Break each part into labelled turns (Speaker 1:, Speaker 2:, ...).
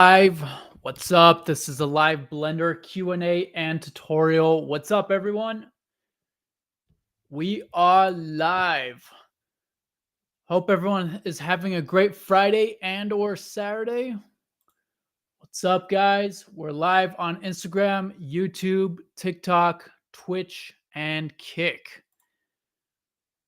Speaker 1: Live. What's up? This is a live Blender Q&A and tutorial. What's up, everyone? We are live. Hope everyone is having a great Friday and or Saturday. What's up, guys? We're live on Instagram, YouTube, TikTok, Twitch, and Kick.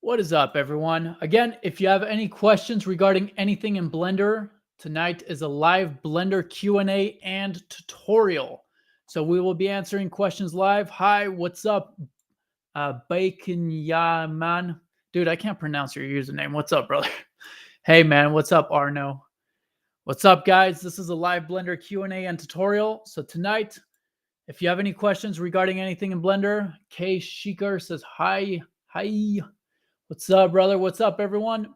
Speaker 1: What is up, everyone? Again, if you have any questions regarding anything in Blender, tonight is a live Blender Q&A and tutorial. So we will be answering questions live. Hi, what's up, Bacon Yaman? Dude, I can't pronounce your username. What's up, brother? Hey, man, what's up, Arno? What's up, guys? This is a live Blender Q&A and tutorial. So tonight, if you have any questions regarding anything in Blender, K Shikar says hi. Hi. What's up, brother? What's up, everyone?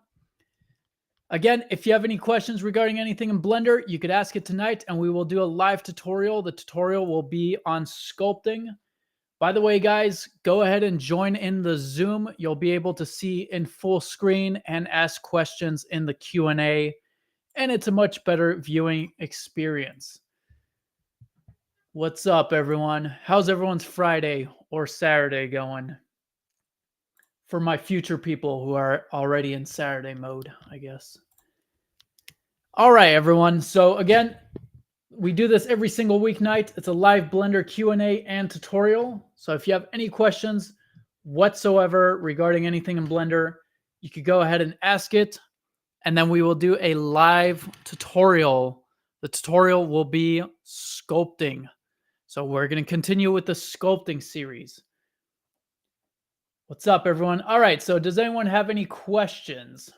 Speaker 1: Again, if you have any questions regarding anything in Blender, you could ask it tonight, and we will do a live tutorial. The tutorial will be on sculpting. By the way, guys, go ahead and join in the Zoom. You'll be able to see in full screen and ask questions in the Q&A, and it's a much better viewing experience. What's up, everyone? How's everyone's Friday or Saturday going? For my future people who are already in Saturday mode, I guess. All right, everyone. So again, we do this every single weeknight. It's a live Blender Q&A and tutorial. So if you have any questions whatsoever regarding anything in Blender, you could go ahead and ask it, and then we will do a live tutorial. The tutorial will be sculpting. So we're going to continue with the sculpting series. What's up, everyone? All right, so does anyone have any questions?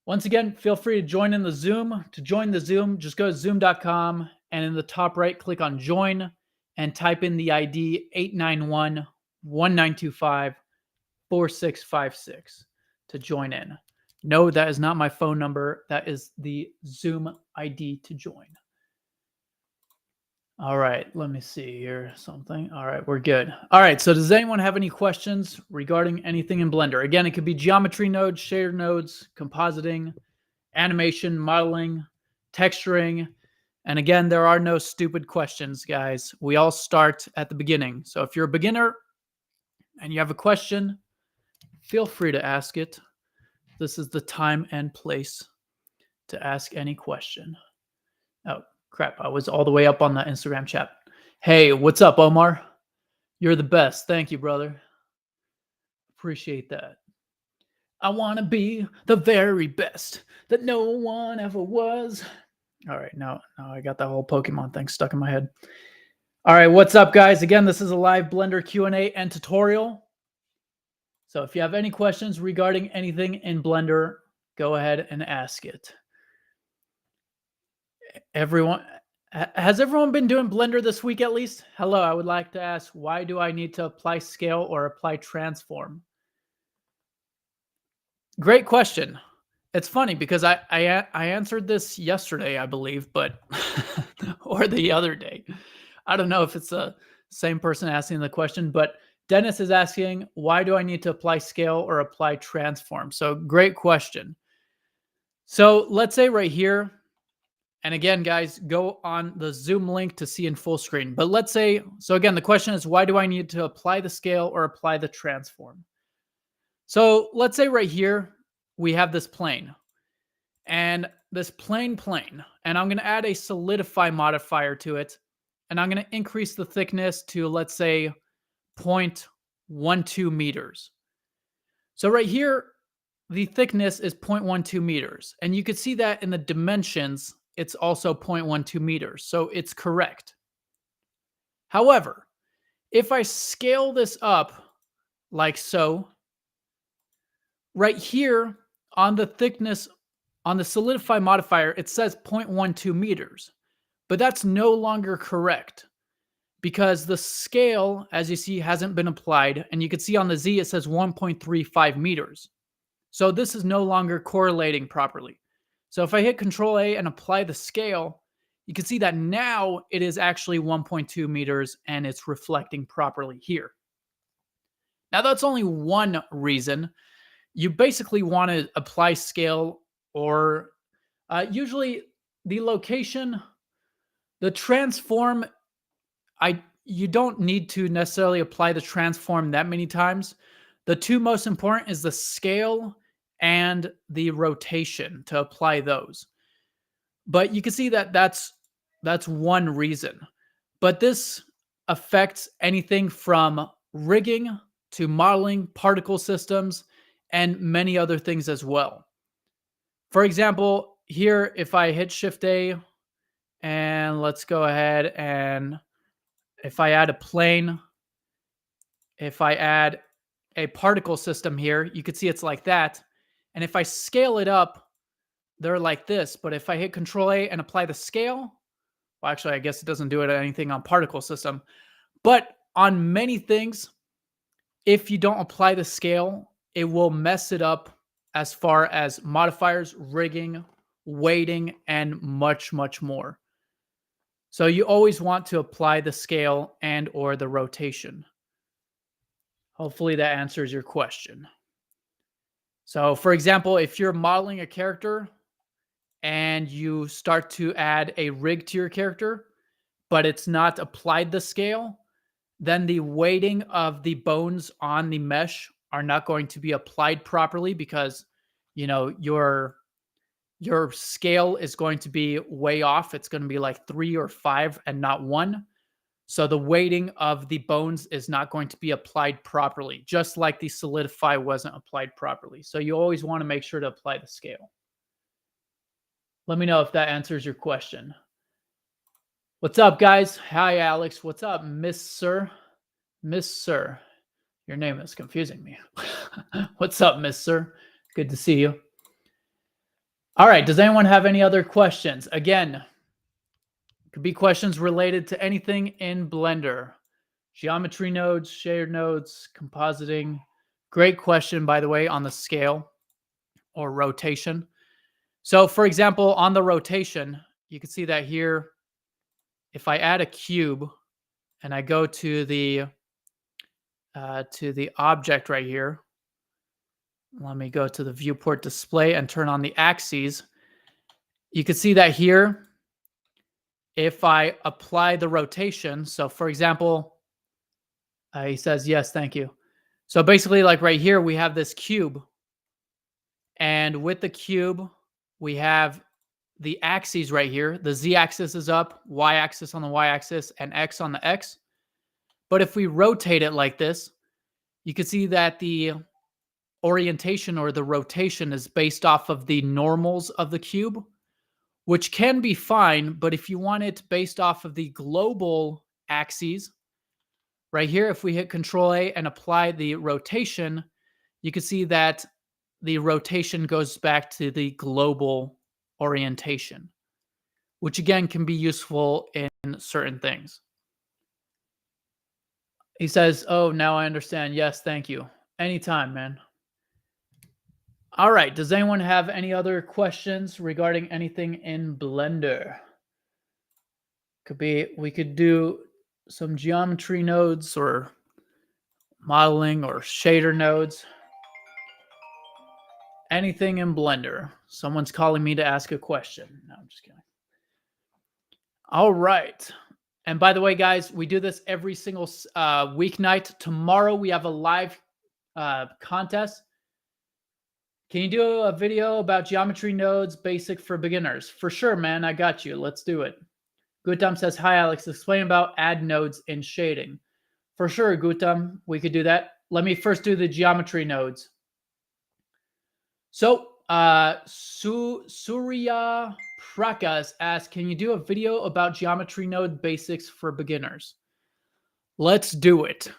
Speaker 1: Once again, feel free to join in the Zoom. To join the Zoom, just go to zoom.com, and in the top right, click on Join, and type in the ID 891-1925-4656 to join in. No, that is not my phone number. That is the Zoom ID to join. All right, let me see here something. All right, we're good. All right, so does anyone have any questions regarding anything in Blender? Again, it could be geometry nodes, shader nodes, compositing, animation, modeling, texturing. And again, there are no stupid questions, guys. We all start at the beginning. So if you're a beginner and you have a question, feel free to ask it. This is the time and place to ask any question. Oh, crap, I was all the way up on the Instagram chat. Hey, what's up, Omar? You're the best. Thank you, brother. Appreciate that. I want to be the very best that no one ever was. All right, now I got that whole Pokemon thing stuck in my head. All right, what's up, guys? Again, this is a live Blender Q&A and tutorial. So if you have any questions regarding anything in Blender, go ahead and ask it. Has everyone been doing Blender this week at least? Hello, I would like to ask, why do I need to apply scale or apply transform? Great question. It's funny because I answered this yesterday, I believe, but or the other day. I don't know if it's the same person asking the question, but Dennis is asking, why do I need to apply scale or apply transform? So great question. So let's say right here, and again, guys, go on the Zoom link to see in full screen. But let's say, so again, the question is, why do I need to apply the scale or apply the transform? So let's say right here, we have this plane. And this plane, and I'm going to add a solidify modifier to it. And I'm going to increase the thickness to, let's say, 0.12 meters. So right here, the thickness is 0.12 meters. And you can see that in the dimensions, it's also 0.12 meters. So it's correct. However, if I scale this up like so, right here on the thickness, on the solidify modifier, it says 0.12 meters. But that's no longer correct because the scale, as you see, hasn't been applied. And you can see on the Z, it says 1.35 meters. So this is no longer correlating properly. So if I hit Control A and apply the scale, you can see that now it is actually 1.2 meters and it's reflecting properly here. Now that's only one reason. You basically want to apply scale or usually the location The transform, you don't need to necessarily apply the transform that many times. The two most important is the scale and the rotation to apply those. But you can see that that's one reason. But this affects anything from rigging to modeling, particle systems, and many other things as well. For example, here, if I hit Shift A, and let's go ahead and if I add a plane, if I add a particle system here, you can see it's like that. And if I scale it up, they're like this. But if I hit Control A and apply the scale, well, actually, I guess it doesn't do it anything on particle system. But on many things, if you don't apply the scale, it will mess it up as far as modifiers, rigging, weighting, and much, much more. So you always want to apply the scale and or the rotation. Hopefully that answers your question. So for example, if you're modeling a character and you start to add a rig to your character, but it's not applied the scale, then the weighting of the bones on the mesh are not going to be applied properly because, you know, your scale is going to be way off. It's going to be like 3 or 5 and not 1. So the weighting of the bones is not going to be applied properly, just like the solidify wasn't applied properly. So you always want to make sure to apply the scale. Let me know if that answers your question. What's up, guys? Hi, Alex. What's up, Miss Sir? Miss Sir. Your name is confusing me. What's up, Miss Sir? Good to see you. All right. Does anyone have any other questions? Again, could be questions related to anything in Blender. Geometry nodes, shader nodes, compositing. Great question, by the way, on the scale or rotation. So, for example, on the rotation, you can see that here, if I add a cube and I go to the object right here, let me go to the viewport display and turn on the axes. You can see that here, if I apply the rotation, so for example, he says, yes, thank you. So basically, like right here, we have this cube. And with the cube, we have the axes right here. The z-axis is up, y-axis on the y-axis, and x on the x. But if we rotate it like this, you can see that the orientation or the rotation is based off of the normals of the cube, which can be fine, but if you want it based off of the global axes, right here, if we hit Control A and apply the rotation, you can see that the rotation goes back to the global orientation, which again can be useful in certain things. He says, oh, now I understand. Yes, thank you. Anytime, man. All right. Does anyone have any other questions regarding anything in Blender? We could do some geometry nodes or modeling or shader nodes. Anything in Blender. Someone's calling me to ask a question. No, I'm just kidding. All right. And by the way, guys, we do this every single weeknight. Tomorrow we have a live contest. Can you do a video about geometry nodes, basic for beginners? For sure, man. I got you. Let's do it. Gutam says, hi, Alex. Explain about add nodes in shading. For sure, Gutam. We could do that. Let me first do the geometry nodes. So, Surya Prakas asks, can you do a video about geometry node basics for beginners? Let's do it.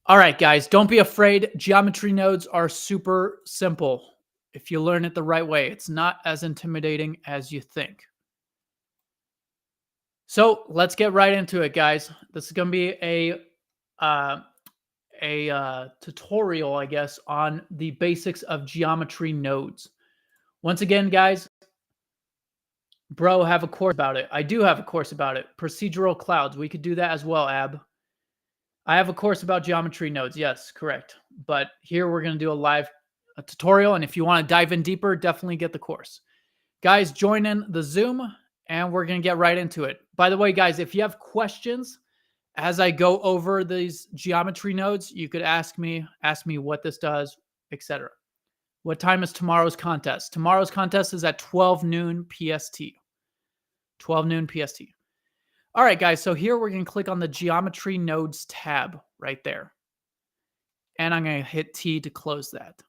Speaker 1: All right, guys, don't be afraid. Geometry nodes are super simple if you learn it the right way. It's not as intimidating as you think. So let's get right into it, guys. This is going to be a tutorial, I guess, on the basics of geometry nodes. Once again, guys, bro, have a course about it. I do have a course about it. Procedural clouds. We could do that as well, Ab. I have a course about geometry nodes. Yes, correct. But here we're going to do a tutorial. And if you want to dive in deeper, definitely get the course. Guys, join in the Zoom and we're going to get right into it. By the way, guys, if you have questions as I go over these geometry nodes, you could ask me what this does, etc. What time is tomorrow's contest? Tomorrow's contest is at 12 noon PST. 12 noon PST. All right, guys. So here we're going to click on the geometry nodes tab right there. And I'm going to hit T to close that.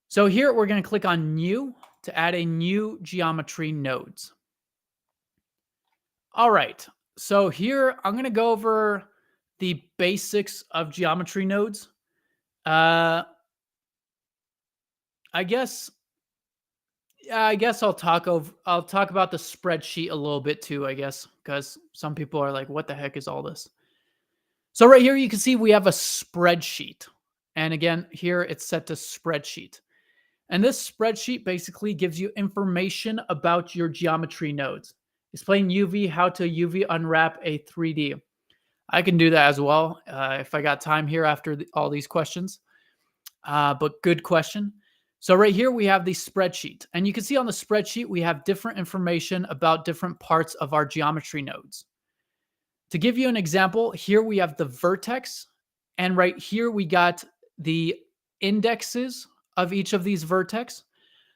Speaker 1: So here we're going to click on new to add a new geometry nodes. All right. So here I'm going to go over the basics of geometry nodes. I guess I'll talk about the spreadsheet a little bit too, I guess, because some people are like, what the heck is all this? So right here you can see we have a spreadsheet. And again, here it's set to spreadsheet. And this spreadsheet basically gives you information about your geometry nodes. Explain UV, how to UV unwrap a 3D. I can do that as well if I got time here after all these questions. But good question. So right here we have the spreadsheet. And you can see on the spreadsheet we have different information about different parts of our geometry nodes. To give you an example, here we have the vertex. And right here we got the indexes of each of these vertex.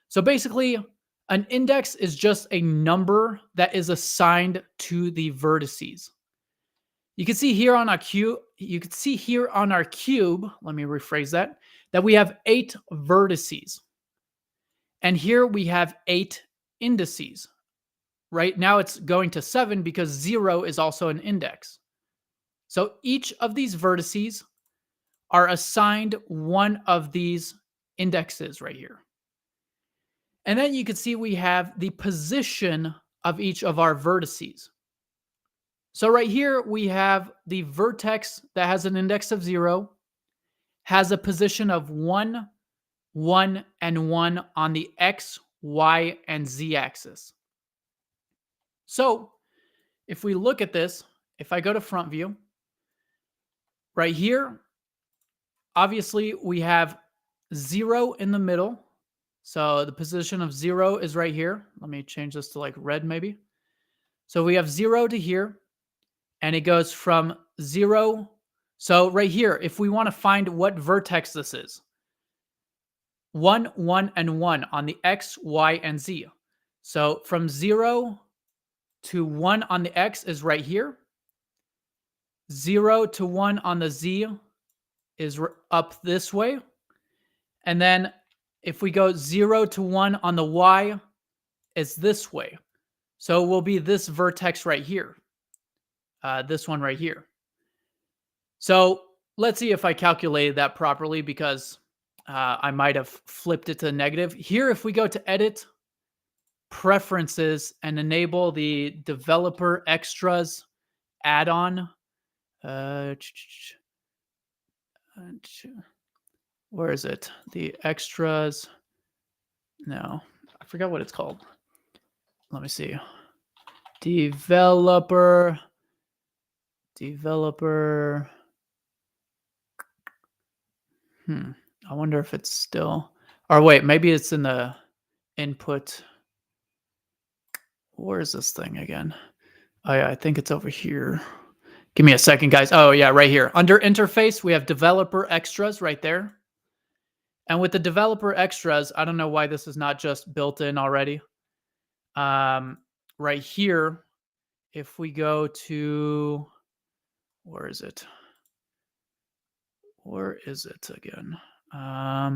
Speaker 1: So basically, an index is just a number that is assigned to the vertices. You can see here on our cube, let me rephrase that we have 8 vertices. And here we have 8 indices. Right now it's going to 7 because 0 is also an index. So each of these vertices are assigned one of these indexes right here. And then you can see we have the position of each of our vertices. So right here, we have the vertex that has an index of 0, has a position of 1, 1, and 1 on the X, Y, and Z axis. So if we look at this, if I go to front view, right here, obviously we have 0 in the middle. So the position of 0 is right here. Let me change this to like red maybe. So we have 0 to here, and it goes from 0. So right here, if we want to find what vertex this is, 1, 1, and 1 on the X, Y, and Z. So from 0 to 1 on the X is right here. 0 to 1 on the Z is up this way. And then if we go 0 to 1 on the Y, it's this way. So it will be this vertex right here. This one right here. So let's see if I calculated that properly because I might have flipped it to negative. Here, if we go to Edit, Preferences, and enable the Developer Extras add-on. Where is it? The extras. No, I forgot what it's called. Let me see. Developer. I wonder if it's still. Or wait, maybe it's in the input. Where is this thing again? Oh yeah, I think it's over here. Give me a second, guys. Oh yeah, right here. Under interface, we have developer extras right there. And with the developer extras, I don't know why this is not just built in already. Right here, if we go to, where is it? Where is it again? Let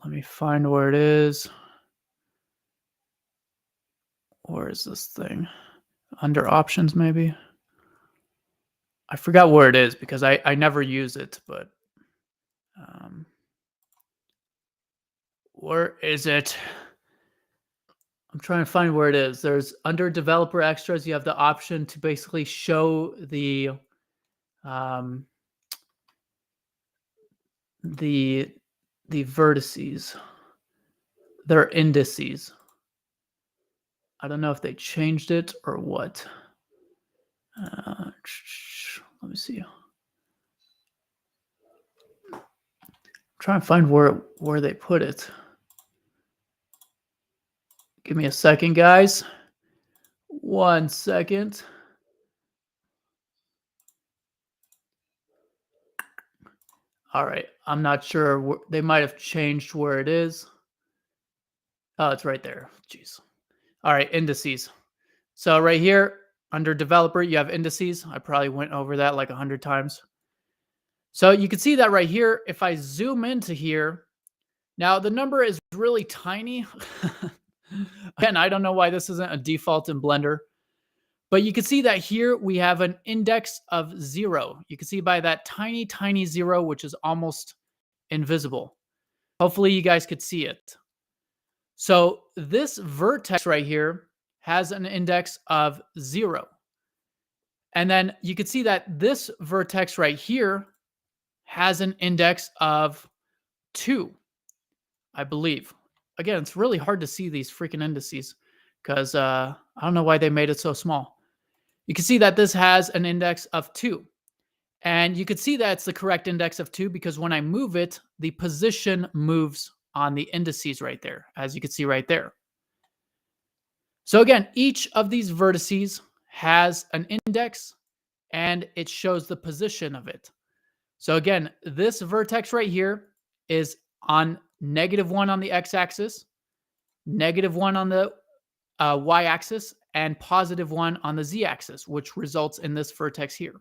Speaker 1: me find where it is. Where is this thing? Under options, maybe? I forgot where it is because I never use it, but where is it? I'm trying to find where it is. There's under developer extras, you have the option to basically show the vertices, their indices. I don't know if they changed it or what. Let me see. I'm trying to find where they put it. Give me a second, guys. 1 second. All right. I'm not sure. They might have changed where it is. Oh, it's right there. Jeez. All right. Indices. So right here under developer, you have indices. I probably went over that like 100 times. So you can see that right here. If I zoom into here, now the number is really tiny. Again, I don't know why this isn't a default in Blender, but you can see that here we have an index of 0. You can see by that tiny, tiny 0, which is almost invisible. Hopefully you guys could see it. So this vertex right here has an index of 0. And then you can see that this vertex right here has an index of 2, I believe. Again, it's really hard to see these freaking indices because I don't know why they made it so small. You can see that this has an index of 2. And you can see that it's the correct index of 2 because when I move it, the position moves on the indices right there, as you can see right there. So again, each of these vertices has an index and it shows the position of it. So again, this vertex right here is on -1 on the x-axis, -1 on the y-axis, and +1 on the z-axis, which results in this vertex here.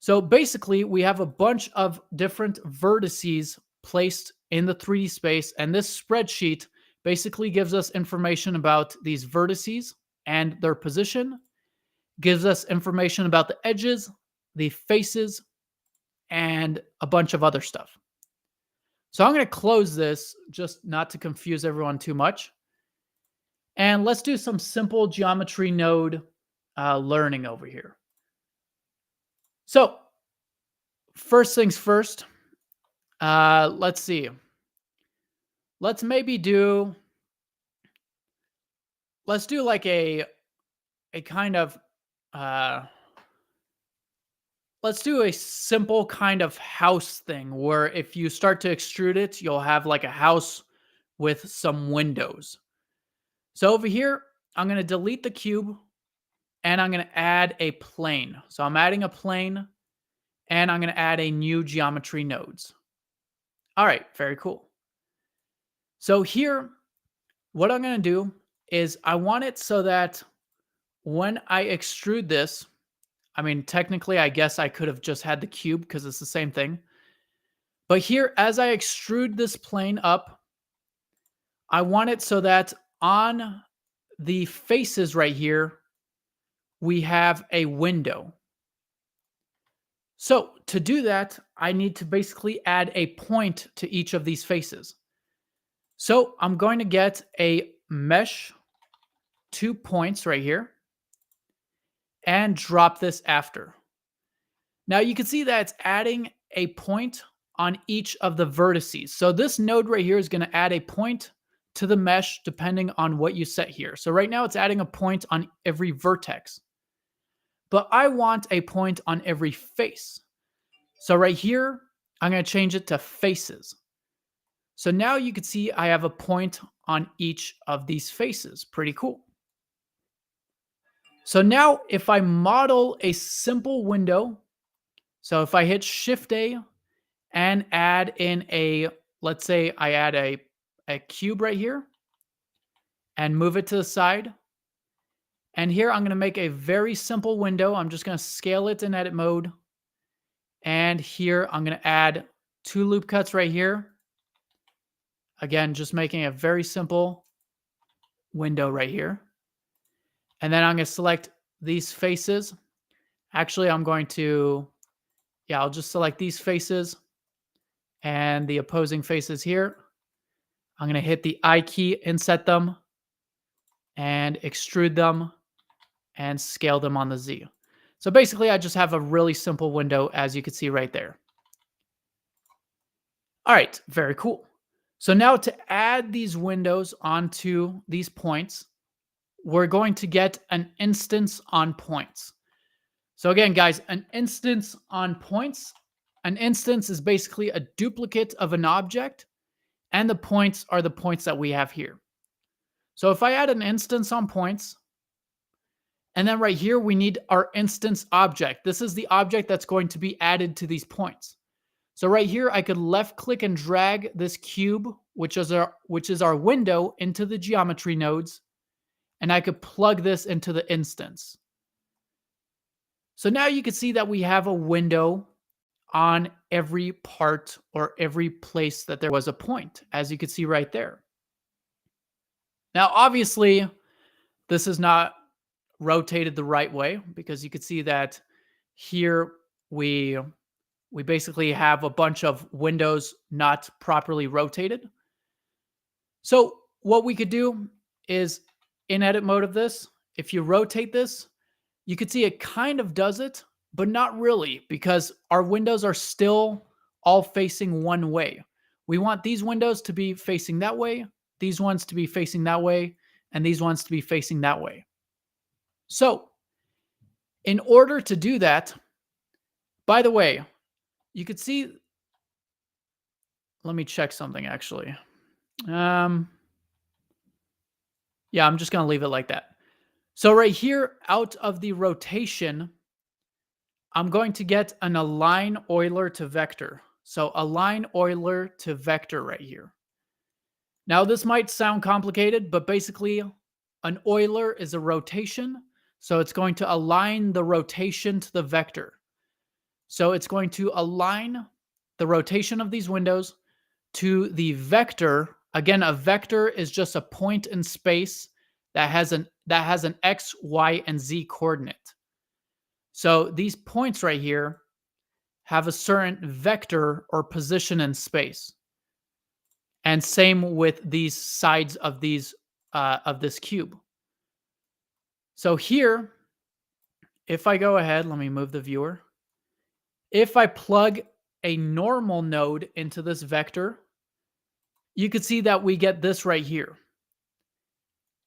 Speaker 1: So basically, we have a bunch of different vertices placed in the 3D space, and this spreadsheet basically gives us information about these vertices and their position, gives us information about the edges, the faces, and a bunch of other stuff. So I'm going to close this just not to confuse everyone too much. And let's do some simple geometry node learning over here. So first things first, let's see. Let's do like a kind of, let's do a simple kind of house thing where if you start to extrude it, you'll have like a house with some windows. So over here, I'm going to delete the cube and I'm going to add a plane. So I'm adding a plane and I'm going to add a new geometry nodes. All right, very cool. So here, what I'm going to do is I want it so that when I extrude this, I mean, technically, I guess I could have just had the cube because it's the same thing. But here, as I extrude this plane up, I want it so that on the faces right here, we have a window. So to do that, I need to basically add a point to each of these faces. So I'm going to get a mesh 2 points right here and drop this after. Now you can see that it's adding a point on each of the vertices. So this node right here is going to add a point to the mesh depending on what you set here. So right now it's adding a point on every vertex. But I want a point on every face. So right here, I'm going to change it to faces. So now you can see I have a point on each of these faces. Pretty cool. So now if I model a simple window, so if I hit Shift A and add in a, let's say I add a cube right here and move it to the side. And here I'm going to make a very simple window. I'm just going to scale it in edit mode. And here I'm going to add 2 loop cuts right here. Again, just making a very simple window right here. And then I'm going to select these faces. Actually, I'm going to, I'll just select these faces and the opposing faces here. I'm going to hit the I key and set them and extrude them and scale them on the Z. So basically, I just have a really simple window, as you can see right there. All right, very cool. So now to add these windows onto these points, we're going to get an instance on points. So again, guys, an instance on points. An instance is basically a duplicate of an object, and the points are the points that we have here. So if I add an instance on points, And then right here, we need our instance object. This is the object that's going to be added to these points. So right here, I could left click and drag this cube, which is our window, into the geometry nodes, and I could plug this into the instance. So now you can see that we have a window on every part or every place that there was a point, as you can see right there. Now, obviously, this is not rotated the right way because you can see that here we basically have a bunch of windows not properly rotated. So what we could do is in edit mode of this, if you rotate this, you could see it kind of does it, but not really because our windows are still all facing one way. We want these windows to be facing that way, these ones to be facing that way, and these ones to be facing that way. So in order to do that, by the way, you could see, let me check something actually. Yeah, I'm just going to leave it like that. So right here, out of the rotation, I'm going to get an align Euler to vector. So align Euler to vector right here. Now this might sound complicated, but basically an Euler is a rotation. So it's going to align the rotation to the vector. So it's going to align the rotation of these windows to the vector. Again, a vector is just a point in space that has an x, y, and z coordinate. So these points right here have a certain vector or position in space. And same with these sides of these of this cube. So here, if I go ahead, let me move the viewer. If I plug a normal node into this vector, you can see that we get this right here.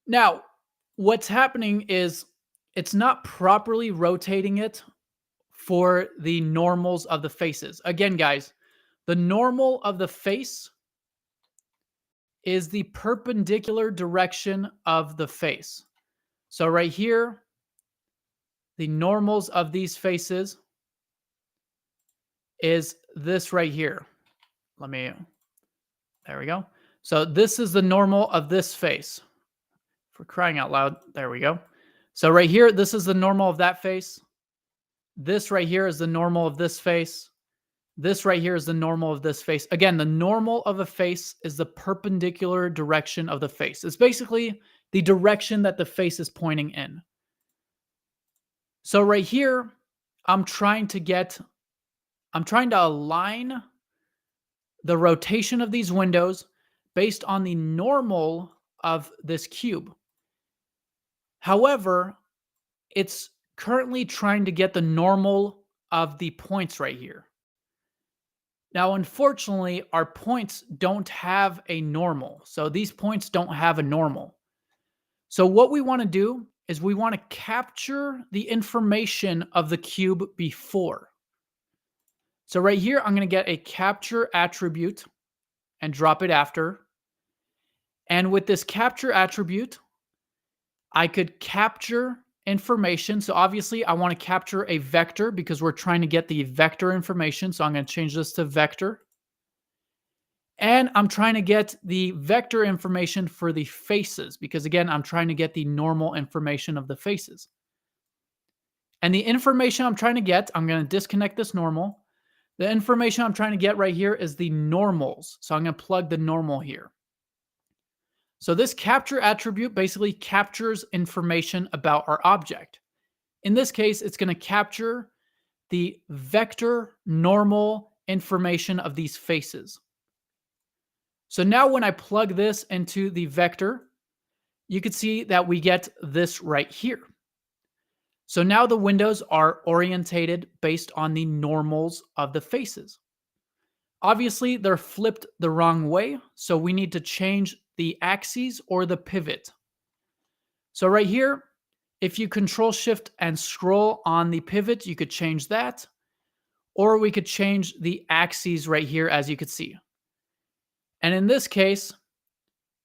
Speaker 1: Now, what's happening is it's not properly rotating it for the normals of the faces. Again, guys, the normal of the face is the perpendicular direction of the face. So right here, the normals of these faces is this right here. There we go. So this is the normal of this face. For crying out loud, there we go. So right here, this is the normal of that face. This right here is the normal of this face. This right here is the normal of this face. Again, the normal of a face is the perpendicular direction of the face. It's basically the direction that the face is pointing in. So right here, I'm trying to align the rotation of these windows based on the normal of this cube. However, it's currently trying to get the normal of the points right here. Now, unfortunately, our points don't have a normal. So these points don't have a normal. So what we want to do is we want to capture the information of the cube before. So right here, I'm going to get a capture attribute and drop it after. And with this capture attribute, I could capture information. So obviously I want to capture a vector because we're trying to get the vector information. So I'm going to change this to vector. And I'm trying to get the vector information for the faces because again, I'm trying to get the normal information of the faces. And the information I'm trying to get, I'm going to disconnect this normal. The information I'm trying to get right here is the normals. So I'm going to plug the normal here. So this capture attribute basically captures information about our object. In this case, it's going to capture the vector normal information of these faces. So now when I plug this into the vector, you can see that we get this right here. So now the windows are orientated based on the normals of the faces. Obviously, they're flipped the wrong way, so we need to change the axes or the pivot. So right here, if you Control Shift and scroll on the pivot, you could change that. Or we could change the axes right here, as you could see. And in this case,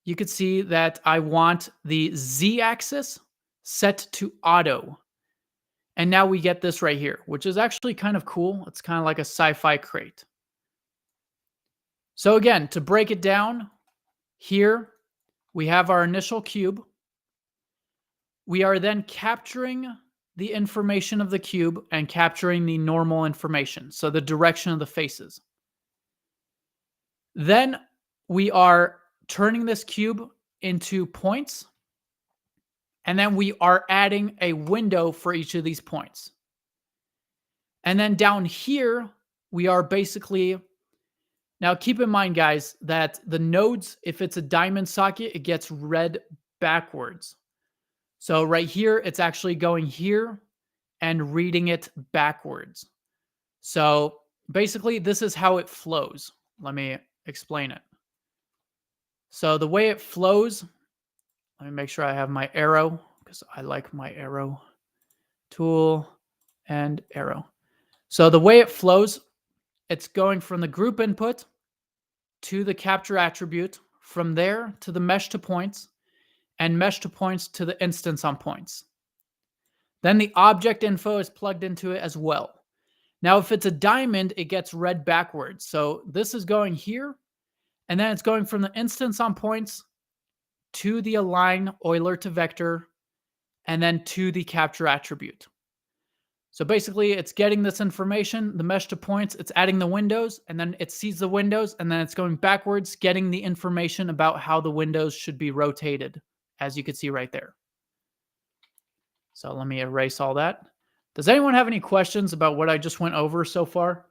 Speaker 1: you could see that I want the Z axis set to auto. And now we get this right here, which is actually kind of cool. It's kind of like a sci-fi crate. So again, to break it down, here we have our initial cube. We are then capturing the information of the cube and capturing the normal information, so the direction of the faces. Then we are turning this cube into points, and then we are adding a window for each of these points. And then down here, we are basically, now keep in mind, guys, that the nodes, if it's a diamond socket, it gets read backwards. So right here, it's actually going here and reading it backwards. So basically, this is how it flows. Let me explain it. So the way it flows, let me make sure I have my arrow because I like my arrow tool and arrow. So the way it flows, it's going from the group input to the capture attribute, from there to the mesh to points, and mesh to points to the instance on points. Then the object info is plugged into it as well. Now, if it's a diamond, it gets read backwards. So this is going here, and then it's going from the instance on points to the align Euler to vector, and then to the capture attribute. So basically, it's getting this information, the mesh to points, it's adding the windows, and then it sees the windows, and then it's going backwards, getting the information about how the windows should be rotated, as you can see right there. So let me erase all that. Does anyone have any questions about what I just went over so far?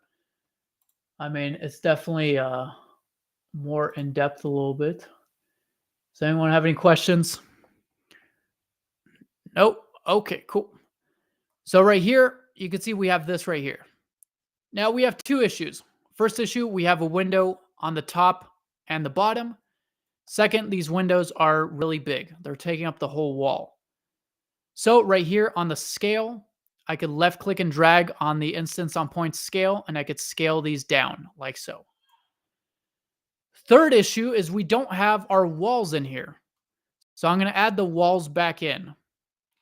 Speaker 1: I mean, it's definitely more in depth a little bit. Does anyone have any questions? Nope. Okay, cool. So right here, you can see we have this right here. Now we have two issues. First issue, we have a window on the top and the bottom. Second, these windows are really big. They're taking up the whole wall. So right here on the scale, I could left click and drag on the instance on points scale, and I could scale these down like so. Third issue is we don't have our walls in here. So I'm going to add the walls back in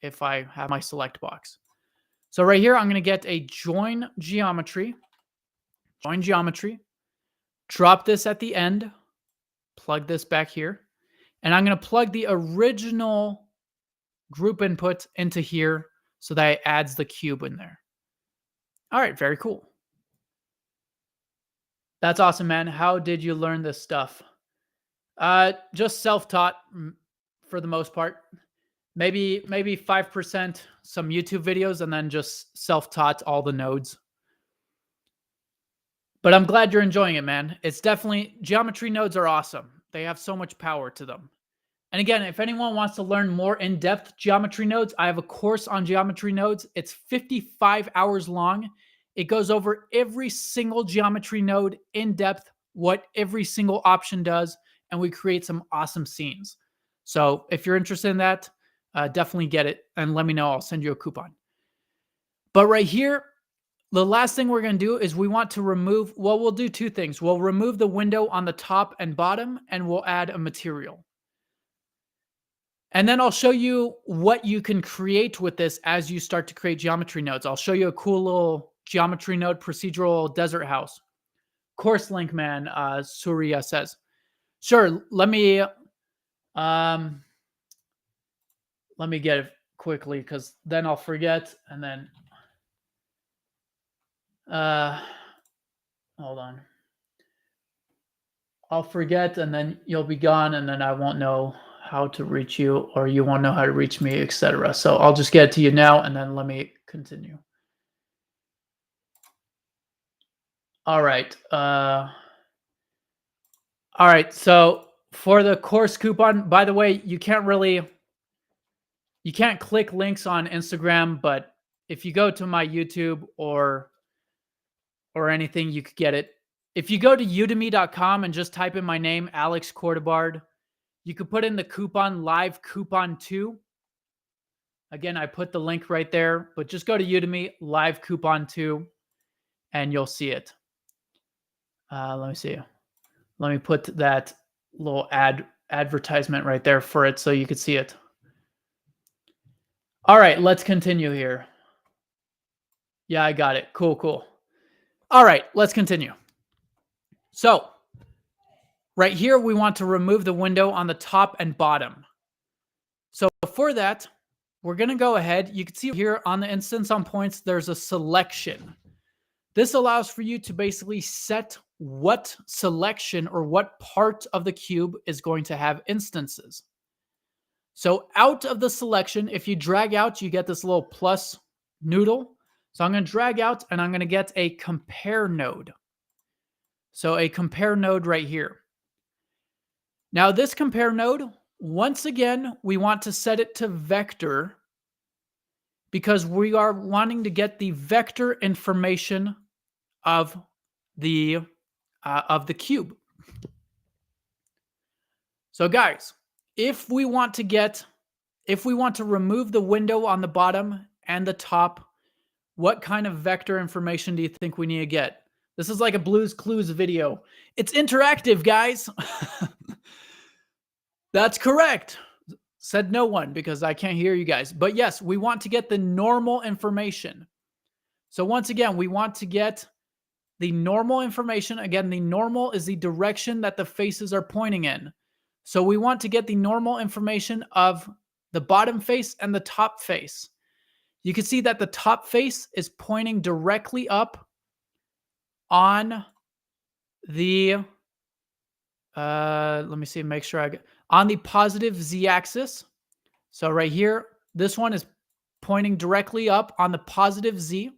Speaker 1: if I have my select box. So right here, I'm going to get a join geometry, drop this at the end, plug this back here, and I'm going to plug the original group input into here so that it adds the cube in there. All right, very cool. That's awesome, man. How did you learn this stuff? Just self-taught for the most part. Maybe 5% some YouTube videos, and then just self-taught all the nodes. But I'm glad you're enjoying it, man. It's definitely, geometry nodes are awesome. They have so much power to them. And again, if anyone wants to learn more in-depth geometry nodes, I have a course on geometry nodes. It's 55 hours long. It goes over every single geometry node in depth, what every single option does, and we create some awesome scenes. So if you're interested in that, definitely get it and let me know. I'll send you a coupon. But right here, the last thing we're going to do is we want to remove, well, we'll do two things. We'll remove the window on the top and bottom, and we'll add a material. And then I'll show you what you can create with this as you start to create geometry nodes. I'll show you a cool little geometry node procedural desert house. Course link, man, Surya says. Sure, let me get it quickly because then I'll forget, and then hold on. I'll forget, and then you'll be gone, and then I won't know how to reach you, or you won't know how to reach me, etc. So I'll just get it to you now, and then let me continue. All right. All right. So for the course coupon, by the way, you can't click links on Instagram, but if you go to my YouTube or anything, you could get it. If you go to udemy.com and just type in my name, Alex Cordabard, you could put in the coupon live coupon 2. Again, I put the link right there, but just go to Udemy live coupon 2 and you'll see it. Let me see. Let me put that little advertisement right there for it so you could see it. All right, let's continue here. Yeah, I got it. Cool, cool. All right, let's continue. So right here, we want to remove the window on the top and bottom. So for that, we're going to go ahead. You can see here on the instance on points, there's a selection. This allows for you to basically set what selection or what part of the cube is going to have instances. So out of the selection, if you drag out, you get this little plus noodle. So I'm going to drag out and I'm going to get a compare node. So a compare node right here. Now this compare node, once again, we want to set it to vector because we are wanting to get the vector information of the cube. So guys, if we want to remove the window on the bottom and the top, what kind of vector information do you think we need to get? This is like a Blue's Clues video. It's interactive, guys. That's correct. Said no one because I can't hear you guys. But yes, we want to get the normal information. So once again, we want to get the normal information. Again, the normal is the direction that the faces are pointing in. So we want to get the normal information of the bottom face and the top face. You can see that the top face is pointing directly up on the, let me see, make sure I get, on the positive z-axis. So right here, this one is pointing directly up on the positive z.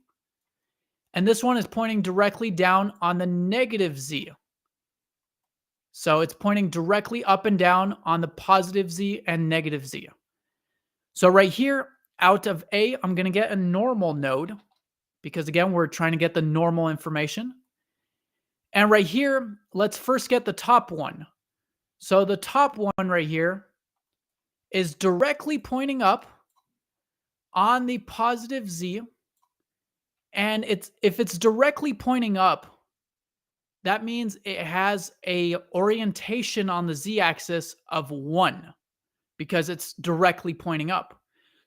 Speaker 1: And this one is pointing directly down on the negative z. So it's pointing directly up and down on the positive z and negative z. So right here, out of A, I'm going to get a normal node because, again, we're trying to get the normal information. And right here, let's first get the top one. So the top one right here is directly pointing up on the positive z. And if it's directly pointing up, that means it has a orientation on the z-axis of 1 because it's directly pointing up.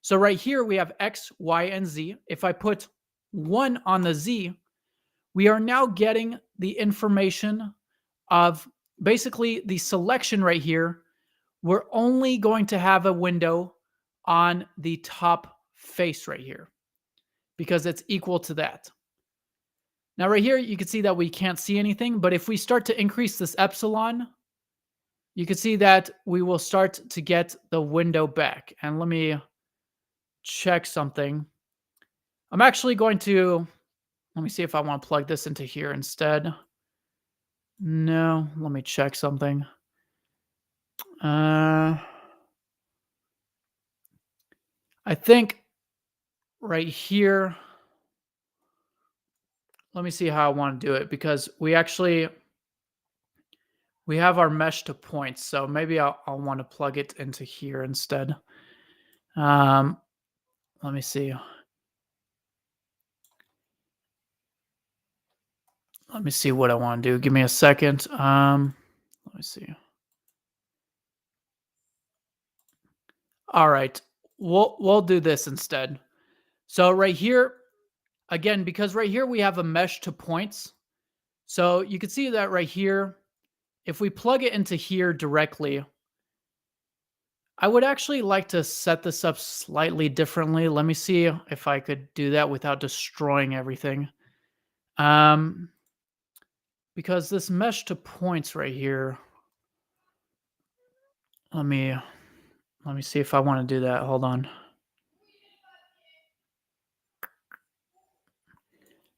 Speaker 1: So right here we have x, y, and z. If I put 1 on the z, we are now getting the information of basically the selection right here. We're only going to have a window on the top face right here because it's equal to that. Now right here, you can see that we can't see anything, but if we start to increase this epsilon, you can see that we will start to get the window back. And let me check something. I'm actually going to, let me see if I want to plug this into here instead. No, let me check something. I think right here, let me see how I want to do it because we have our mesh to points. So maybe I'll want to plug it into here instead. Let me see. Let me see what I want to do. Give me a second. Let me see. All right. We'll do this instead. So right here, again, because right here we have a mesh to points. So you can see that right here, if we plug it into here directly, I would actually like to set this up slightly differently. Let me see if I could do that without destroying everything. Because this mesh to points right here, let me see if I want to do that. Hold on.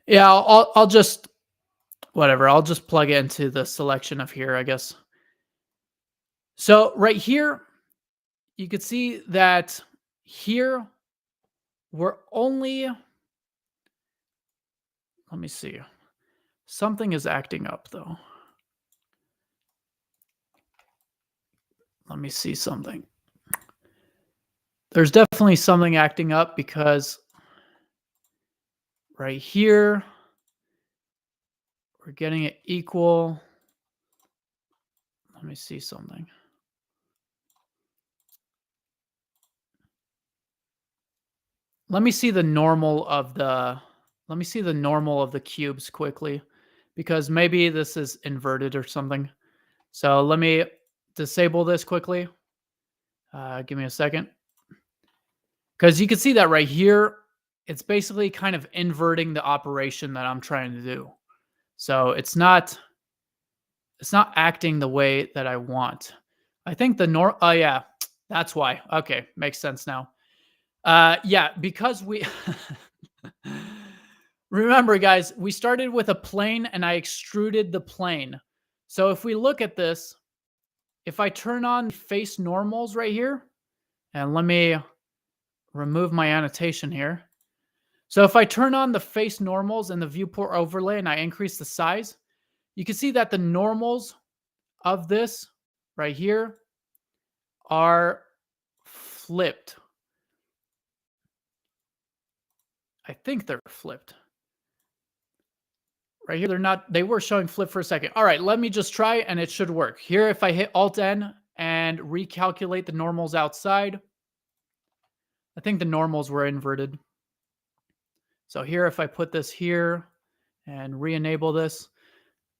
Speaker 1: Yeah, I'll just whatever. I'll just plug it into the selection of here, I guess. So right here, you could see that here we're only, let me see. Something is acting up though. Let me see something. There's definitely something acting up because right here, we're getting it equal. Let me see something. let me see the normal of the cubes quickly, because maybe this is inverted or something. So let me disable this quickly. Give me a second. Because you can see that right here, it's basically kind of inverting the operation that I'm trying to do. So it's not acting the way that I want. I think oh yeah, that's why. Okay, makes sense now. Yeah, because we remember, guys, we started with a plane and I extruded the plane. So if we look at this, if I turn on face normals right here, and let me remove my annotation here. So if I turn on the face normals and the viewport overlay and I increase the size, you can see that the normals of this right here are flipped. I think they're flipped. Right here, they were showing flip for a second. All right, let me just try and it should work. Here, if I hit Alt-N and recalculate the normals outside, I think the normals were inverted. So here, if I put this here and re-enable this,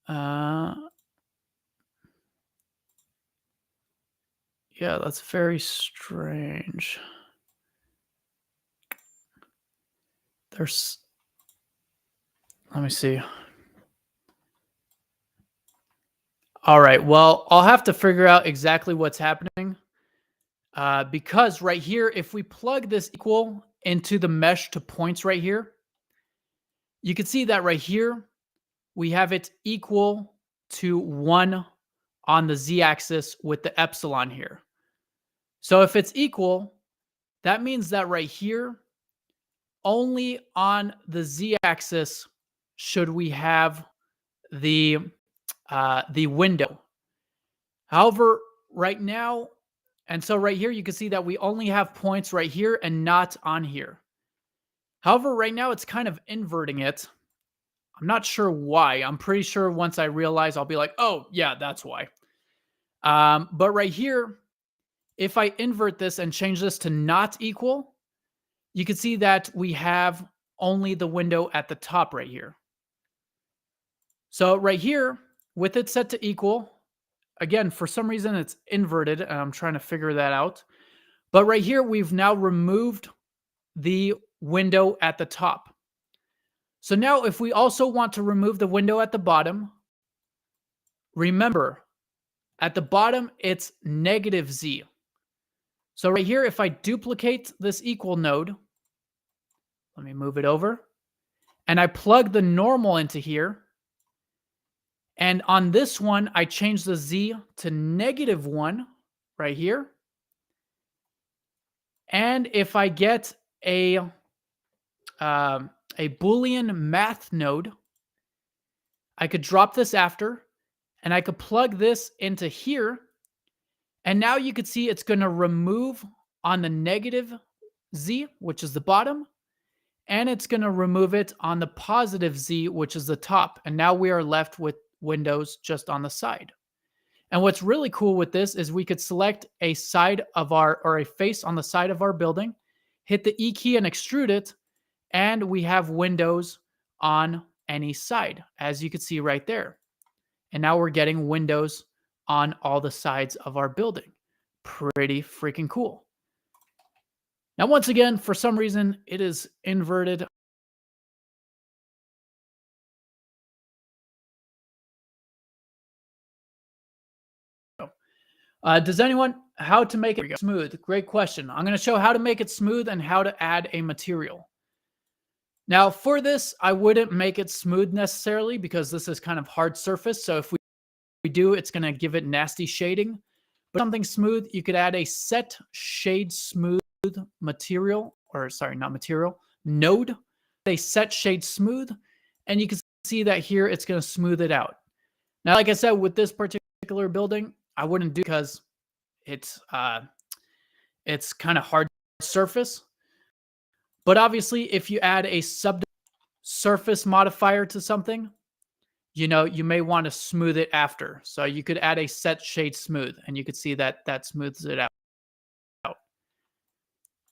Speaker 1: yeah, that's very strange. Let me see. All right, well, I'll have to figure out exactly what's happening. Because right here, if we plug this equal into the mesh to points right here, you can see that right here, we have it equal to 1 on the z-axis with the epsilon here. So if it's equal, that means that right here, only on the z-axis should we have the window. However, right now, and so right here, you can see that we only have points right here and not on here. However, right now it's kind of inverting it. I'm not sure why. I'm pretty sure once I realize, I'll be like, oh, yeah, that's why. But right here, if I invert this and change this to not equal, you can see that we have only the window at the top right here. So right here, with it set to equal, again, for some reason it's inverted, and I'm trying to figure that out. But right here, we've now removed the window at the top. So now if we also want to remove the window at the bottom, remember, at the bottom, it's negative z. So right here, if I duplicate this equal node, let me move it over, and I plug the normal into here, and on this one, I change the z to -1 right here. And if I get a Boolean math node, I could drop this after, and I could plug this into here. And now you could see it's going to remove on the negative z, which is the bottom, and it's going to remove it on the positive z, which is the top. And now we are left with windows just on the side. And what's really cool with this is we could select a side of or a face on the side of our building, hit the E key and extrude it, and we have windows on any side, as you can see right there. And now we're getting windows on all the sides of our building. Pretty freaking cool. Now, once again, for some reason, it is inverted. Does anyone, how to make it smooth? Great question. I'm going to show how to make it smooth and how to add a material. Now, for this, I wouldn't make it smooth necessarily because this is kind of hard surface. So if we do, it's going to give it nasty shading. But something smooth, you could add a set shade smooth material, or sorry, not material, node. A set shade smooth, and you can see that here it's going to smooth it out. Now, like I said, with this particular building, I wouldn't do it because it's kind of hard surface. But obviously, if you add a subsurface modifier to something, you know, you may want to smooth it after. So you could add a set shade smooth, and you could see that that smooths it out.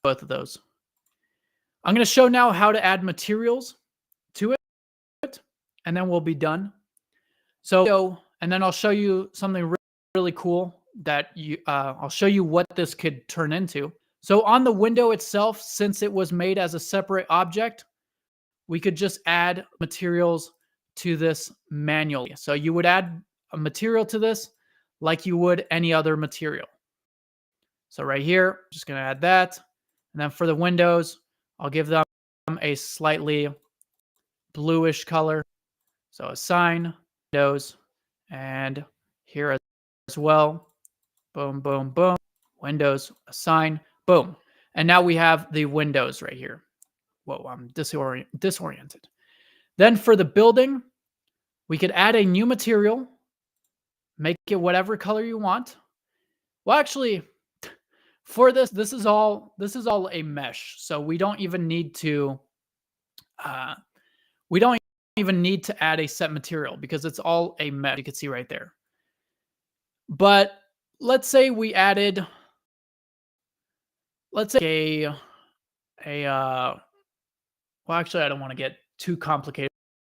Speaker 1: Both of those. I'm going to show now how to add materials to it, and then we'll be done. So, and then I'll show you something really cool that I'll show you what this could turn into. So on the window itself, since it was made as a separate object, we could just add materials to this manually. So you would add a material to this like you would any other material. So right here, just going to add that. And then for the windows, I'll give them a slightly bluish color. So assign windows, and here as well. Boom, boom, boom. Windows, assign, boom. And now we have the windows right here. Whoa, I'm disoriented. Then for the building, we could add a new material, make it whatever color you want. Well, actually, for this is all a mesh, so we don't even need to add a set material because it's all a mesh. You can see right there. But let's say we added, let's say well, actually, I don't want to get too complicated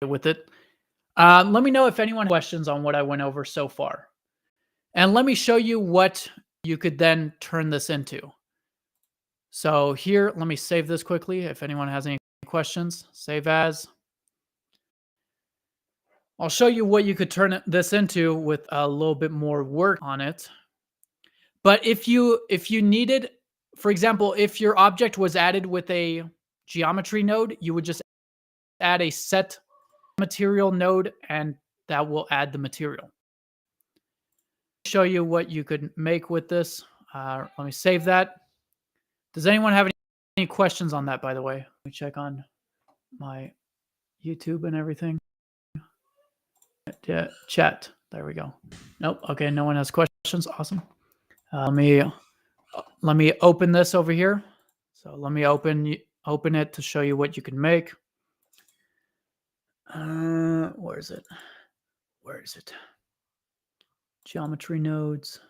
Speaker 1: with it. Let me know if anyone has questions on what I went over so far. And let me show you what you could then turn this into. So here, let me save this quickly. If anyone has any questions, save as. I'll show you what you could turn this into with a little bit more work on it. But if you needed, for example, if your object was added with a geometry node, you would just add a set material node, and that will add the material. Show you what you could make with this. Let me save that. Does anyone have any questions on that, by the way? Let me check on my YouTube and everything. Yeah, chat. There we go. Nope. Okay, no one has questions. Awesome. Let me open this over here. So let me open it to show you what you can make. Where is it? Where is it? Geometry nodes.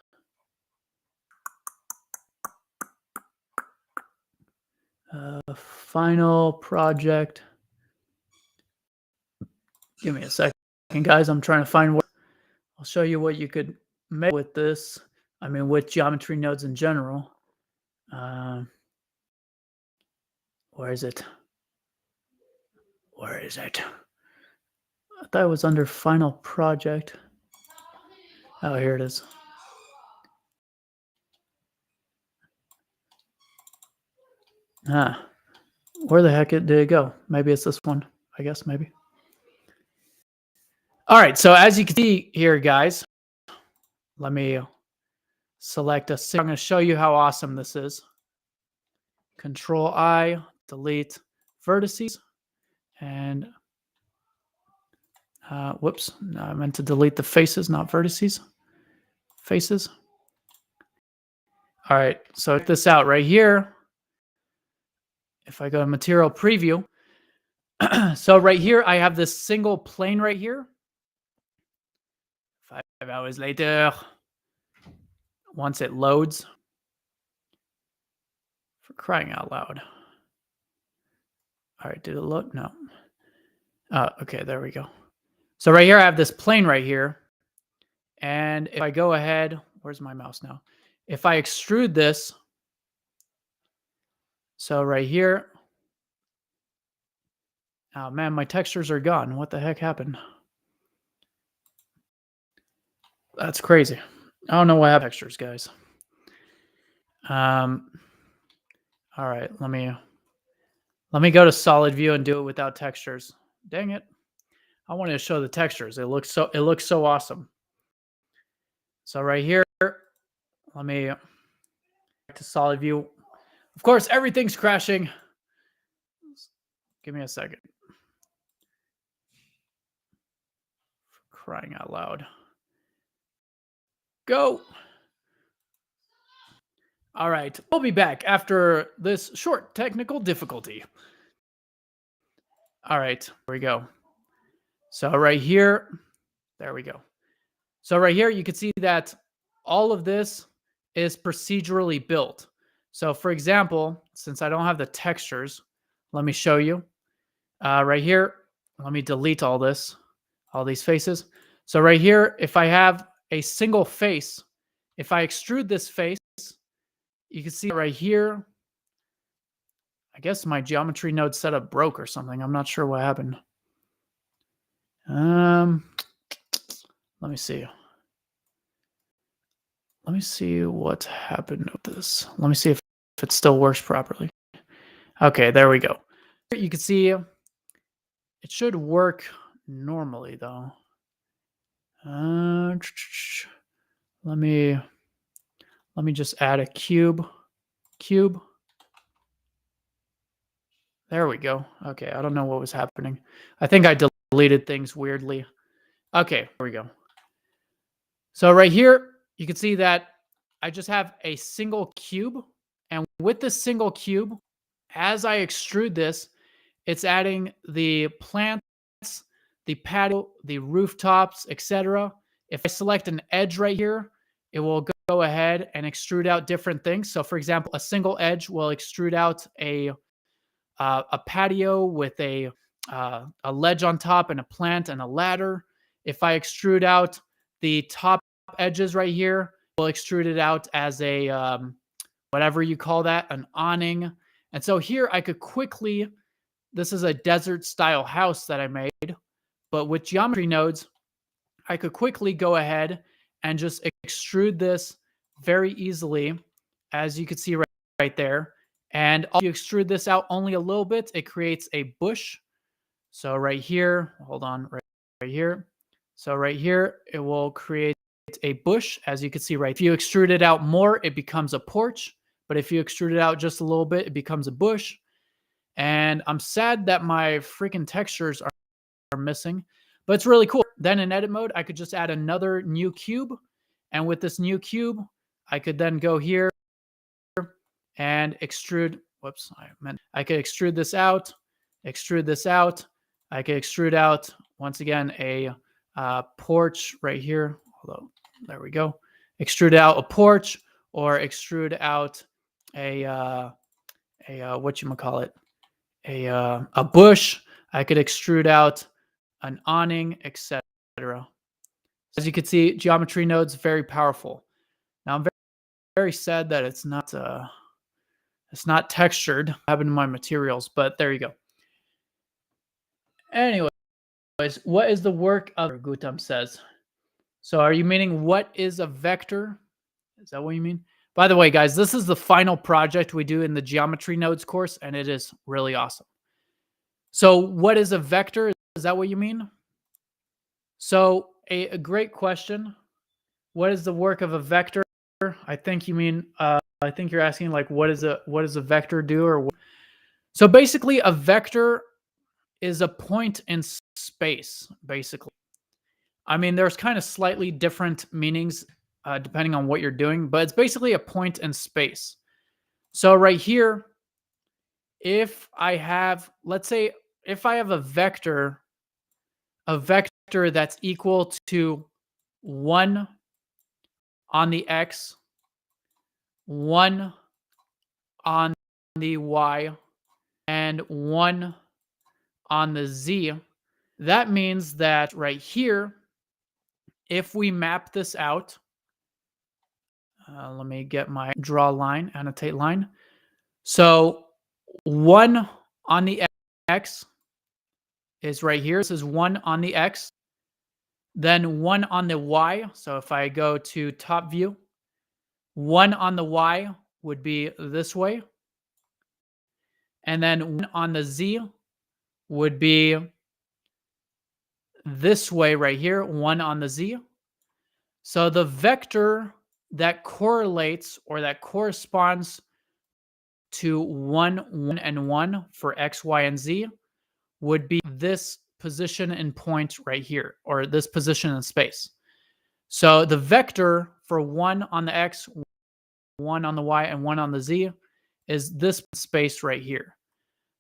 Speaker 1: Final project. Give me a second, guys. I'm trying to find what. I'll show you what you could make with this. I mean, with geometry nodes in general. Where is it? Where is it? I thought it was under final project. Oh, here it is. Where the heck did it go? Maybe it's this one. I guess maybe. All right. So as you can see here, guys, let me select a. I'm going to show you how awesome this is. Control I, delete vertices, and whoops, no, I meant to delete the faces, not vertices. Faces. All right, so check this out right here. If I go to material preview, so right here I have this single plane right here. 5 hours later, once it loads, for crying out loud. All right, did it load? No. Okay, there we go. So right here I have this plane right here. And if I go ahead, where's my mouse now? If I extrude this, so right here, oh man, my textures are gone. What the heck happened? That's crazy. I don't know what happened to textures, guys. All right, let me go to solid view and do it without textures. Dang it. I wanted to show the textures. It looks so awesome. So right here, let me back to solid view. Of course, everything's crashing. Give me a second. For crying out loud. Go. All right, we'll be back after this short technical difficulty. All right, here we go. So right here, there we go. So right here, you can see that all of this is procedurally built. So for example, since I don't have the textures, let me show you. Right here, let me delete all these faces. So right here, if I have a single face, if I extrude this face, you can see right here, I guess my geometry node setup broke or something. I'm not sure what happened. Let me see. Let me see what happened with this. Let me see if it still works properly. Okay, there we go. You can see it should work normally though. Let me just add a cube. There we go. Okay, I don't know what was happening. I think I deleted things weirdly. Okay, here we go. So right here, you can see that I just have a single cube. And with this single cube, as I extrude this, it's adding the plants, the patio, the rooftops, etc. If I select an edge right here, it will go ahead and extrude out different things. So for example, a single edge will extrude out a patio with a ledge on top and a plant and a ladder. If I extrude out the top edges right here, we'll extrude it out as a whatever you call that, an awning. And so here I could quickly, this is a desert style house that I made, but with geometry nodes, I could quickly go ahead and just extrude this very easily, as you can see right there. And if you extrude this out only a little bit, it creates a bush. So right here, hold on, right here. So right here, it will create a bush, as you can see right. If you extrude it out more, it becomes a porch. But if you extrude it out just a little bit, it becomes a bush. And I'm sad that my freaking textures are missing, but it's really cool. Then in edit mode, I could just add another new cube. And with this new cube, I could then go here and extrude. Whoops, I could extrude this out, extrude this out. I could extrude out, once again, a porch right here. Although, there we go. Extrude out a porch, or extrude out a whatchamacallit, a bush. I could extrude out an awning, etc. As you can see, geometry nodes very powerful. Now I'm very, very sad that it's not textured. I have it in my materials, but there you go. Anyways, what is the work of Gutam says? So are you meaning what is a vector? Is that what you mean? By the way, guys, this is the final project we do in the geometry nodes course, and it is really awesome. So what is a vector? Is that what you mean? So a great question. What is the work of a vector? I think you mean, I think you're asking like, what does a vector do? Or so basically a vector is a point in space, basically. I mean, there's kind of slightly different meanings depending on what you're doing, but it's basically a point in space. So right here, if I have, let's say, if I have a vector that's equal to 1 on the x, 1 on the y, and 1 on the z, that means that right here, if we map this out, let me get my draw line, annotate line. So 1 on the x is right here. This is 1 on the x. Then 1 on the y. So if I go to top view, 1 on the y would be this way. And then 1 on the z would be this way right here, 1 on the z. So the vector that correlates or that corresponds to 1, 1, and 1 for x, y, and z would be this position and point right here, or this position in space. So the vector for 1 on the x, 1 on the y, and 1 on the z is this space right here.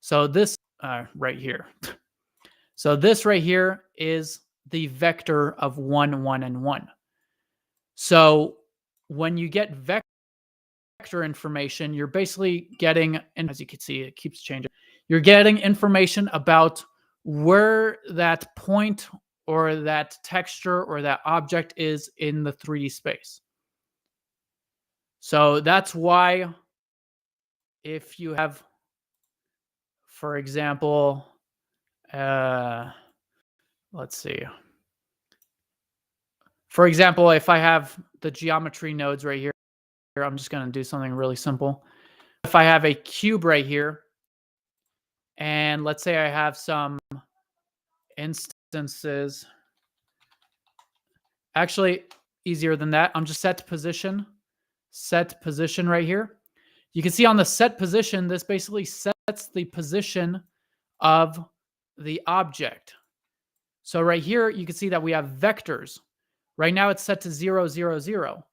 Speaker 1: So this right here. So this right here is the vector of 1, 1, and 1. So when you get vector information, you're basically getting, and as you can see, it keeps changing. You're getting information about where that point or that texture or that object is in the 3D space. So that's why if you have, for example, let's see. For example, if I have the geometry nodes right here, I'm just going to do something really simple. If I have a cube right here, and let's say I have some instances, actually easier than that. I'm just set position right here. You can see on the set position, this basically sets the position of the object. So right here, you can see that we have vectors. Right now it's set to 0, 0, 0.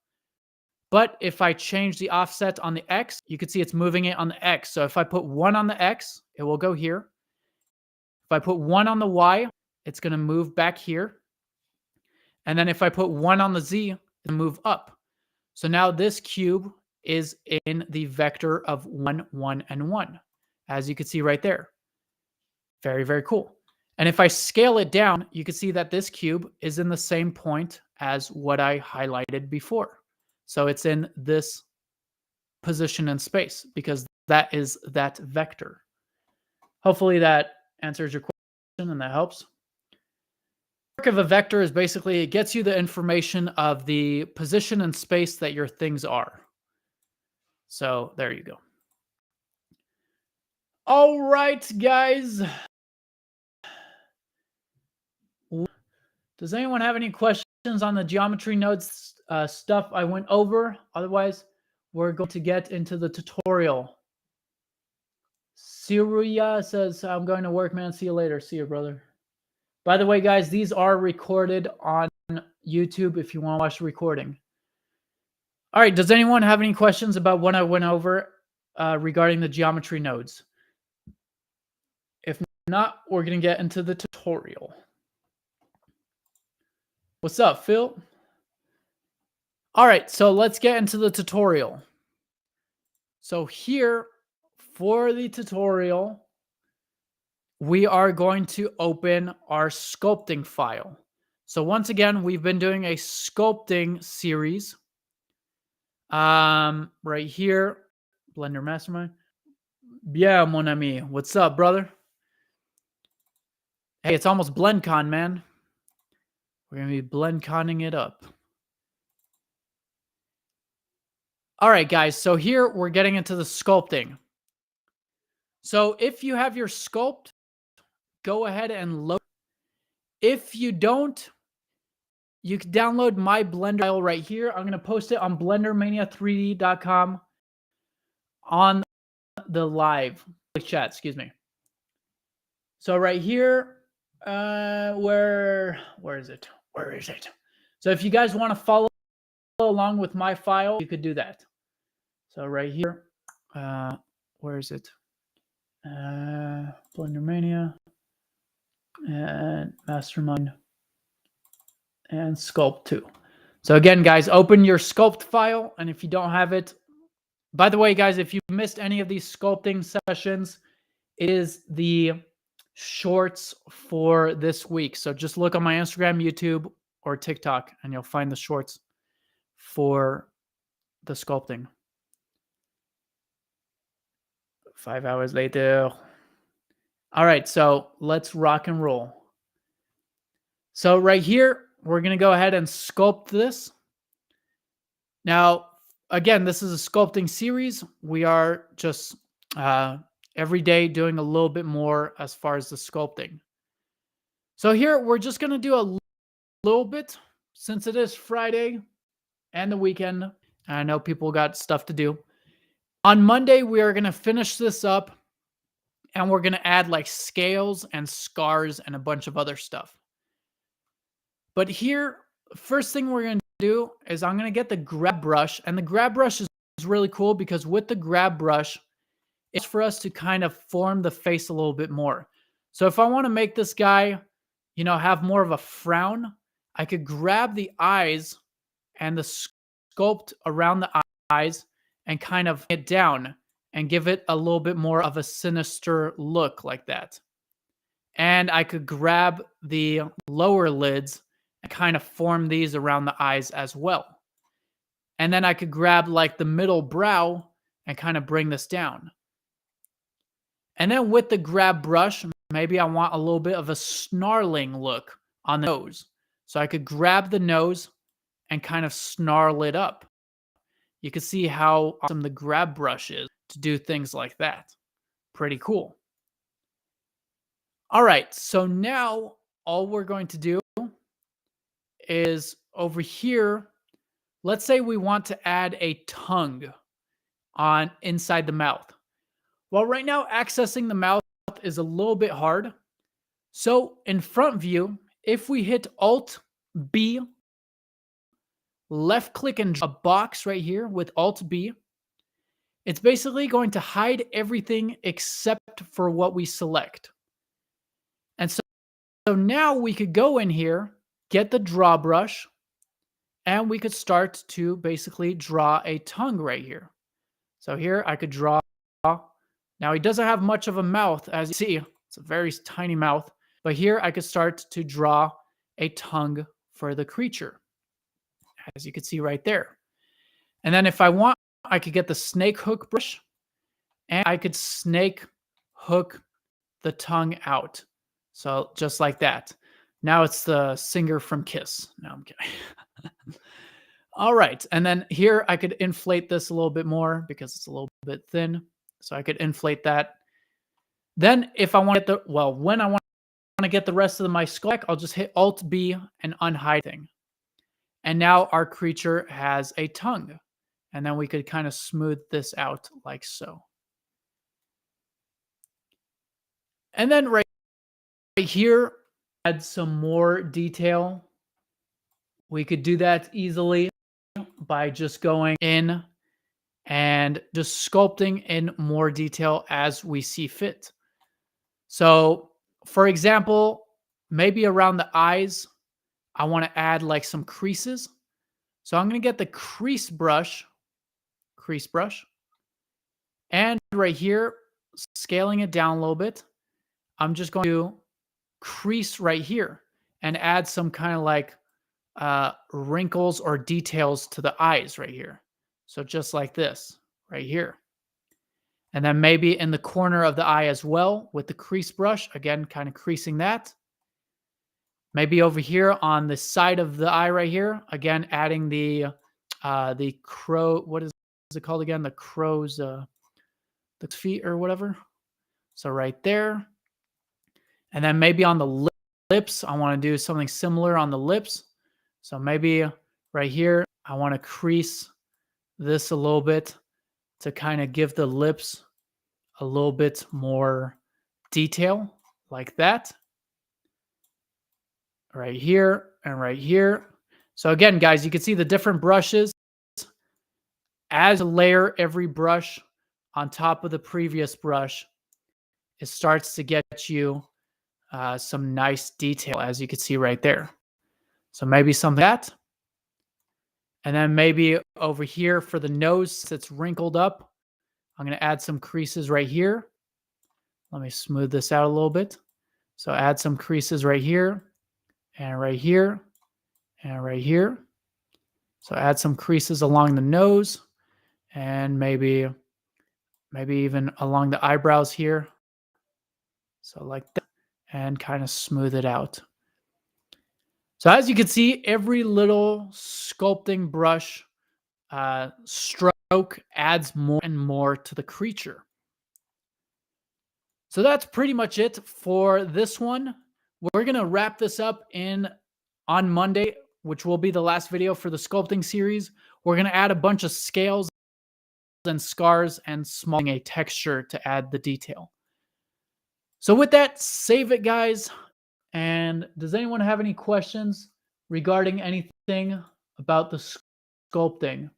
Speaker 1: But if I change the offset on the X, you can see it's moving it on the X. So if I put 1 on the X, it will go here. If I put 1 on the Y, it's going to move back here. And then if I put 1 on the Z, it'll move up. So now this cube is in the vector of 1, 1, and 1, as you can see right there. Very, very cool. And if I scale it down, you can see that this cube is in the same point as what I highlighted before. So it's in this position in space because that is that vector. Hopefully that answers your question and that helps. The work of a vector is basically it gets you the information of the position in space that your things are. So there you go. All right, guys. Does anyone have any questions on the geometry nodes stuff I went over? Otherwise, we're going to get into the tutorial. Syria says, I'm going to work, man. See you later. See you, brother. By the way, guys, these are recorded on YouTube if you want to watch the recording. All right. Does anyone have any questions about what I went over regarding the geometry nodes? If not, we're going to get into the tutorial. What's up, Phil? All right, so let's get into the tutorial. So here, for the tutorial, we are going to open our sculpting file. So once again, we've been doing a sculpting series. Right here, Blender Mastermind. Yeah, mon ami. What's up, brother? Hey, it's almost BlendCon, man. We're going to be BlendConning it up. All right, guys. So here we're getting into the sculpting. So if you have your sculpt, go ahead and load. If you don't, you can download my Blender file right here. I'm going to post it on blendermania3d.com on the live chat, excuse me. So right here, where is it? Where is it? So if you guys want to follow along with my file, you could do that. So right here, where is it? BlenderMania and Mastermind and Sculpt 2. So again, guys, open your Sculpt file, and if you don't have it, by the way, guys, if you missed any of these sculpting sessions, it is the shorts for this week. So just look on my Instagram, YouTube, or TikTok, and you'll find the shorts for the sculpting. 5 hours later. All right, so let's rock and roll. So right here, we're going to go ahead and sculpt this. Now, again, this is a sculpting series. We are just every day doing a little bit more as far as the sculpting. So here, we're just going to do a little bit since it is Friday and the weekend. I know people got stuff to do. On Monday, we are going to finish this up, and we're going to add like scales and scars and a bunch of other stuff. But here, first thing we're going to do is I'm going to get the grab brush, and the grab brush is really cool because with the grab brush, it's for us to kind of form the face a little bit more. So if I want to make this guy, you know, have more of a frown, I could grab the eyes and the sculpt around the eyes and kind of get down. and give it a little bit more of a sinister look like that. And I could grab the lower lids and kind of form these around the eyes as well. And then I could grab like the middle brow and kind of bring this down. And then with the grab brush, maybe I want a little bit of a snarling look on the nose. So I could grab the nose and kind of snarl it up. You can see how awesome the grab brush is to do things like that. Pretty cool. All right, so now all we're going to do is over here, let's say we want to add a tongue on inside the mouth. Well, right now accessing the mouth is a little bit hard. So in front view, if we hit Alt B, left click and a box right here with Alt B, it's basically going to hide everything except for what we select. And so now we could go in here, get the draw brush, and we could start to basically draw a tongue right here. So here I could draw. Now he doesn't have much of a mouth, as you see. It's a very tiny mouth. But here I could start to draw a tongue for the creature, as you can see right there. And then if I want, I could get the snake hook brush, and I could snake hook the tongue out. So just like that. Now it's the singer from Kiss. No, I'm kidding. All right. And then here I could inflate this a little bit more because it's a little bit thin. So I could inflate that. Then if I want to get when I want to get the rest of my skull back, I'll just hit Alt B and unhide thing. And now our creature has a tongue. And then we could kind of smooth this out like so. And then right here, add some more detail. We could do that easily by just going in and just sculpting in more detail as we see fit. So, for example, maybe around the eyes, I want to add like some creases. So I'm going to get the crease brush, and right here, scaling it down a little bit, I'm just going to crease right here and add some kind of like wrinkles or details to the eyes right here. So just like this right here. And then maybe in the corner of the eye as well with the crease brush, again, kind of creasing that. Maybe over here on the side of the eye right here, again, adding the crow, what is it called again? The crow's, the feet or whatever. So right there. And then maybe on the lips, I want to do something similar on the lips. So maybe right here, I want to crease this a little bit to kind of give the lips a little bit more detail like that. Right here and right here. So again, guys, you can see the different brushes. As you layer every brush on top of the previous brush, it starts to get you some nice detail, as you can see right there. So maybe something like that. And then maybe over here for the nose, that's wrinkled up, I'm going to add some creases right here. Let me smooth this out a little bit. So add some creases right here and right here and right here. So add some creases along the nose and maybe even along the eyebrows here. So like that, and kind of smooth it out. So as you can see, every little sculpting brush stroke adds more and more to the creature. So that's pretty much it for this one. We're going to wrap this up on Monday, which will be the last video for the sculpting series. We're going to add a bunch of scales and scars and small a texture to add the detail. So with that, save it, guys. And does anyone have any questions regarding anything about the sculpting?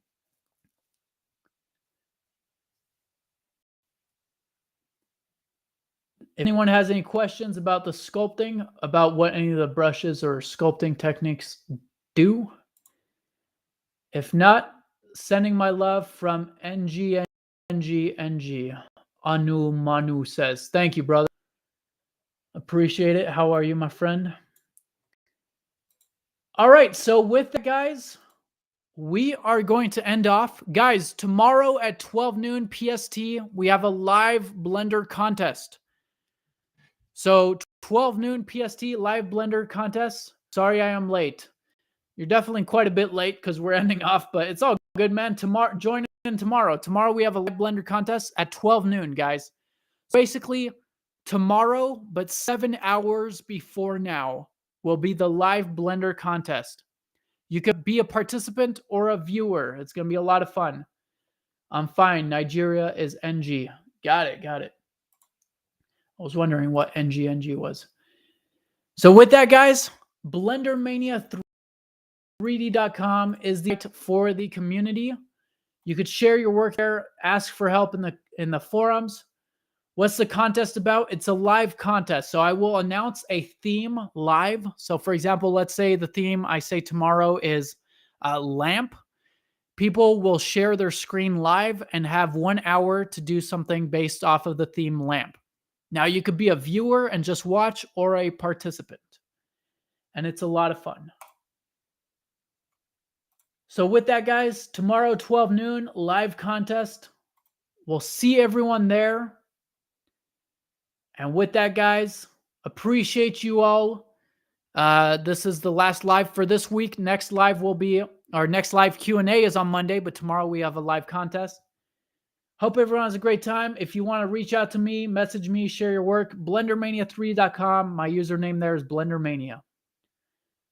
Speaker 1: If anyone has any questions about the sculpting, about what any of the brushes or sculpting techniques do? If not, sending my love from NGN. NG. Anu Manu says, thank you, brother. Appreciate it. How are you, my friend? All right. So with that, guys, we are going to end off. Guys, tomorrow at 12 noon PST, we have a live Blender contest. So 12 noon PST live Blender contest. Sorry I am late. You're definitely quite a bit late because we're ending off, but it's all good, man. Tomorrow, join in tomorrow. Tomorrow we have a live Blender contest at 12 noon, guys. Basically, tomorrow, but 7 hours before now, will be the live Blender contest. You could be a participant or a viewer. It's going to be a lot of fun. I'm fine. Nigeria is NG. Got it. I was wondering what NG was. So with that, guys, BlenderMania3D.com is the for the community. You could share your work there, ask for help in the forums. What's the contest about? It's a live contest. So I will announce a theme live. So for example, let's say the theme I say tomorrow is lamp. People will share their screen live and have 1 hour to do something based off of the theme lamp. Now you could be a viewer and just watch or a participant. And it's a lot of fun. So with that, guys, tomorrow 12 noon live contest. We'll see everyone there. And with that, guys, appreciate you all. This is the last live for this week. Next live will be our next live Q&A is on Monday, but tomorrow we have a live contest. Hope everyone has a great time. If you want to reach out to me, message me, share your work, BlenderMania3.com. My username there is BlenderMania.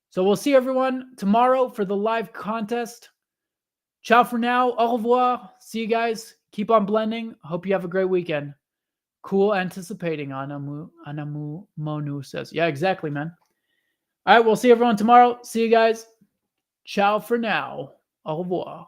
Speaker 1: So we'll see everyone tomorrow for the live contest. Ciao for now. Au revoir. See you guys. Keep on blending. Hope you have a great weekend. Cool anticipating, Anamu Monu says. Yeah, exactly, man. All right, we'll see everyone tomorrow. See you guys. Ciao for now. Au revoir.